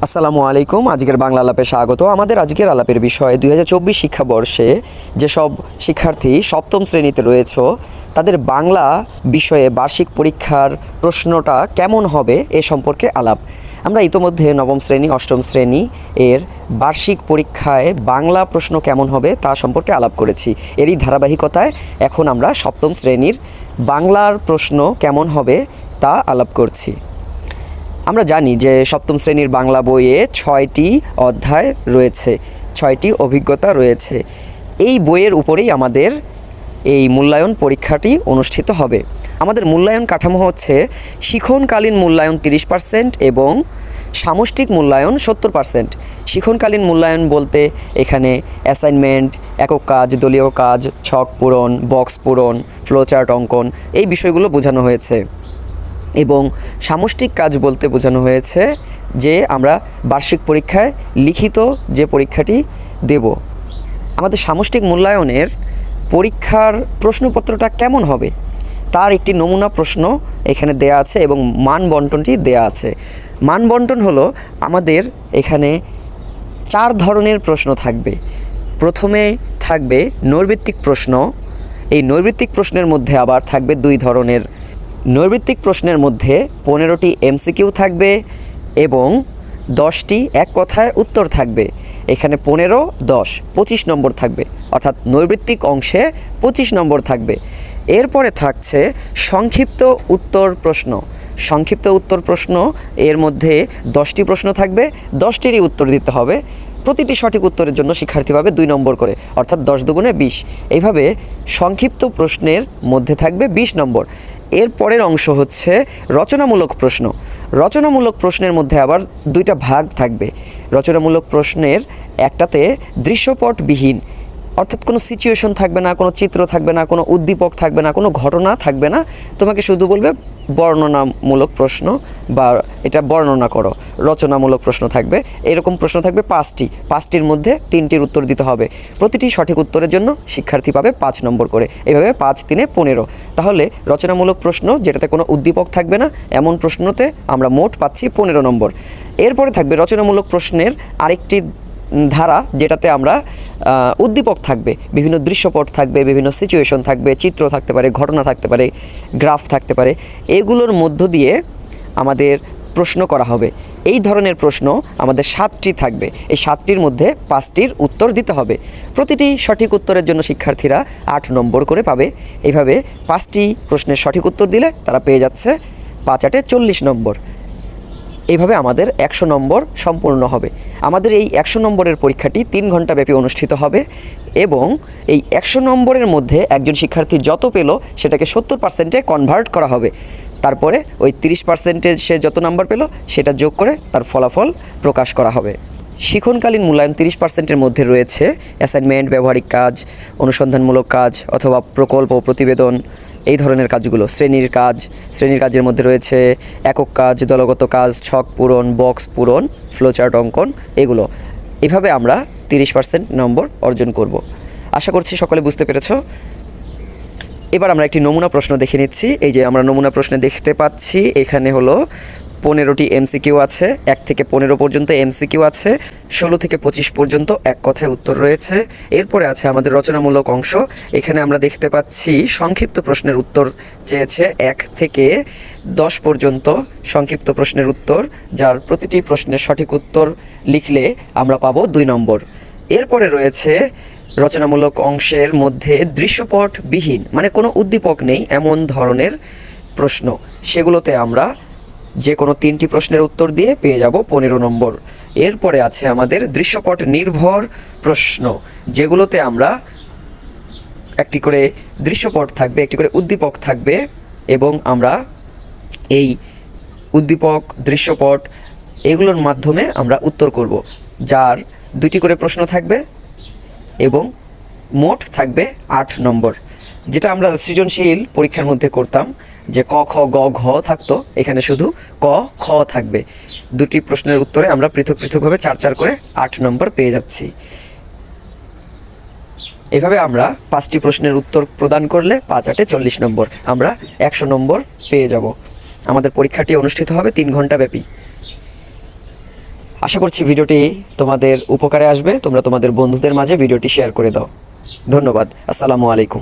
আসসালামু আলাইকুম। আজকের বাংলা আলাপে স্বাগত। আমাদের আজকের আলাপের বিষয় ২০২৪ শিক্ষাবর্ষে যেসব শিক্ষার্থী সপ্তম শ্রেণীতে রয়েছে তাদের বাংলা বিষয়ে বার্ষিক পরীক্ষার প্রশ্নটা কেমন হবে এ সম্পর্কে আলাপ। আমরা ইতোমধ্যে নবম শ্রেণী, অষ্টম শ্রেণী এর বার্ষিক পরীক্ষায় বাংলা প্রশ্ন কেমন হবে তা সম্পর্কে আলাপ করেছি। এরই ধারাবাহিকতায় এখন আমরা সপ্তম শ্রেণীর বাংলার প্রশ্ন কেমন হবে তা আলাপ করছি। আমরা জানি যে সপ্তম শ্রেণীর বাংলা বইয়ে 6টি অধ্যায় রয়েছে, 6টি অভিজ্ঞতা রয়েছে। এই বইয়ের উপরেই আমাদের এই মূল্যায়ন পরীক্ষাটি অনুষ্ঠিত হবে। আমাদের মূল্যায়ন কাঠামো হচ্ছে শিক্ষণকালীন মূল্যায়ন 30% এবং সামষ্টিক মূল্যায়ন 70%। শিক্ষণকালীন মূল্যায়ন বলতে এখানে অ্যাসাইনমেন্ট, একক কাজ, দলীয় কাজ, ছক পূরণ, বক্স পূরণ, ফ্লোচার্ট অঙ্কন এই বিষয়গুলো বোঝানো হয়েছে। এবং সামষ্টিক কাজ বলতে বোঝানো হয়েছে যে আমরা বার্ষিক পরীক্ষায় লিখিত যে পরীক্ষাটি দেব। আমাদের সামষ্টিক মূল্যায়নের পরীক্ষার প্রশ্নপত্রটা কেমন হবে তার একটি নমুনা প্রশ্ন এখানে দেয়া আছে এবং মান বন্টনটি দেয়া আছে। মান বন্টন হলো আমাদের এখানে 4 ধরনের প্রশ্ন থাকবে। প্রথমে থাকবে নৈর্বৃত্তিক প্রশ্ন। এই নৈর্বৃত্তিক প্রশ্নের মধ্যে আবার থাকবে 2 ধরনের। নৈর্বৃত্তিক প্রশ্নের মধ্যে 15টি এমসিকিউ থাকবে এবং 10টি এক কথায় উত্তর থাকবে। এখানে 15, 10, 25 নম্বর থাকবে, অর্থাৎ নৈর্বৃত্তিক অংশে 25 নম্বর থাকবে। এরপরে থাকছে সংক্ষিপ্ত উত্তর প্রশ্ন। সংক্ষিপ্ত উত্তর প্রশ্ন এর মধ্যে 10টি প্রশ্ন থাকবে, 10টিরই উত্তর দিতে হবে। প্রতিটি সঠিক উত্তরের জন্য শিক্ষার্থী পাবে 2 নম্বর করে, অর্থাৎ 10 দুগুণে 20। এইভাবে সংক্ষিপ্ত প্রশ্নের মধ্যে থাকবে 20 নম্বর। এর পরের অংশ হচ্ছে রচনামূলক প্রশ্ন। রচনামূলক প্রশ্নের মধ্যে আবার 2টা ভাগ থাকবে। রচনামূলক প্রশ্নের একটাতে দৃশ্যপটবিহীন, অর্থাৎ কোনো সিচুয়েশন থাকবে না, কোনো চিত্র থাকবে না, কোনো উদ্দীপক থাকবে না, কোনো ঘটনা থাকবে না। তোমাকে শুধু বলবে বর্ণনামূলক প্রশ্ন বা এটা বর্ণনা করো। রচনামূলক প্রশ্ন থাকবে, এরকম প্রশ্ন থাকবে 5টির মধ্যে 3টির উত্তর দিতে হবে। প্রতিটি সঠিক উত্তরের জন্য শিক্ষার্থী পাবে 5 নম্বর করে। এভাবে 5, 3, 15। তাহলে রচনামূলক প্রশ্ন যেটাতে কোনো উদ্দীপক থাকবে না এমন প্রশ্নতে আমরা মোট পাচ্ছি 15 নম্বর। এরপরে থাকবে রচনামূলক প্রশ্নের আরেকটি ধারা যেটাতে আমরা উদ্দীপক থাকবে, বিভিন্ন দৃশ্যপট থাকবে, বিভিন্ন সিচুয়েশন থাকবে, চিত্র থাকতে পারে, ঘটনা থাকতে পারে, গ্রাফ থাকতে পারে। এগুলোর মধ্য দিয়ে আমাদের প্রশ্ন করা হবে। এই ধরনের প্রশ্ন আমাদের 7টি থাকবে। এই 7টির মধ্যে 5টির উত্তর দিতে হবে। প্রতিটি সঠিক উত্তরের জন্য শিক্ষার্থীরা 8 নম্বর করে পাবে। এইভাবে 5টি প্রশ্নের সঠিক উত্তর দিলে তারা পেয়ে যাচ্ছে 5 8 40 নম্বর। এইভাবে আমাদের 100 নম্বর সম্পূর্ণ হবে। আমাদের এই 100 নম্বরের পরীক্ষাটি 3 ঘন্টা ব্যাপী অনুষ্ঠিত হবে এবং এই 100 নম্বরের মধ্যে একজন শিক্ষার্থী যত পেল সেটাকে 70%-এ কনভার্ট করা হবে। তারপরে ওই 30%-এ সে যত নাম্বার পেল সেটা যোগ করে তার ফলাফল প্রকাশ করা হবে। শিক্ষণকালীন মূল্যায়ন 30%-এর মধ্যে রয়েছে অ্যাসাইনমেন্ট, ব্যবহারিক কাজ, অনুসন্ধানমূলক কাজ অথবা প্রকল্প, প্রতিবেদন, এই ধরনের কাজগুলো। শ্রেণীর কাজের মধ্যে রয়েছে একক কাজ, দলগত কাজ, ছক পূরণ, বক্স পূরণ, ফ্লোচার্ট অঙ্কন, এগুলো। এভাবে আমরা 30% নম্বর অর্জন করব। আশা করছি সকলে বুঝতে পেরেছ। এবার আমরা একটি নমুনা প্রশ্ন দেখে নিচ্ছি। এই যে আমরা নমুনা প্রশ্নে দেখতে পাচ্ছি এখানে হলো 15টি এমসিকিউ আছে, 1 থেকে 15 পর্যন্ত এমসিকিউ আছে, 16 থেকে 25 পর্যন্ত এক কথায় উত্তর রয়েছে। এরপরে আছে আমাদের রচনামূলক অংশ। এখানে আমরা দেখতে পাচ্ছি সংক্ষিপ্ত প্রশ্নের উত্তর চেয়েছে 1 থেকে 10 পর্যন্ত সংক্ষিপ্ত প্রশ্নের উত্তর, যার প্রতিটি প্রশ্নের সঠিক উত্তর লিখলে আমরা পাবো 2 নম্বর। এরপরে রয়েছে রচনামূলক অংশের মধ্যে দৃশ্যপটবিহীন, মানে কোনো উদ্দীপক নেই এমন ধরনের প্রশ্ন। সেগুলোতে আমরা যে কোনো 3টি প্রশ্নের উত্তর দিয়ে পেয়ে যাব 15 নম্বর। এরপরে আছে আমাদের দৃশ্যপট নির্ভর প্রশ্ন, যেগুলোতে আমরা একটি করে দৃশ্যপট থাকবে, একটি করে উদ্দীপক থাকবে এবং আমরা এই উদ্দীপক, দৃশ্যপট এগুলোর মাধ্যমে আমরা উত্তর করব, যার 2টি করে প্রশ্ন থাকবে এবং মোট থাকবে 8 নম্বর। যেটা আমরা সৃজনশীল পরীক্ষার মধ্যে করতাম যে ক, খ, গ, ঘ থাকতো, এখানে শুধু ক, খ থাকবে। 2টি প্রশ্নের উত্তরে আমরা পৃথক পৃথকভাবে 4 করে 8 নম্বর পেয়ে যাচ্ছি। এভাবে আমরা 5টি প্রশ্নের উত্তর প্রদান করলে 5 8 40 নম্বর, আমরা 100 নম্বর পেয়ে যাব। আমাদের পরীক্ষাটি অনুষ্ঠিত হবে 3 ঘন্টা ব্যাপী। আশা করছি ভিডিওটি তোমাদের উপকারে আসবে। তোমরা তোমাদের বন্ধুদের মাঝে ভিডিওটি শেয়ার করে দাও। ধন্যবাদ। আসসালামু আলাইকুম।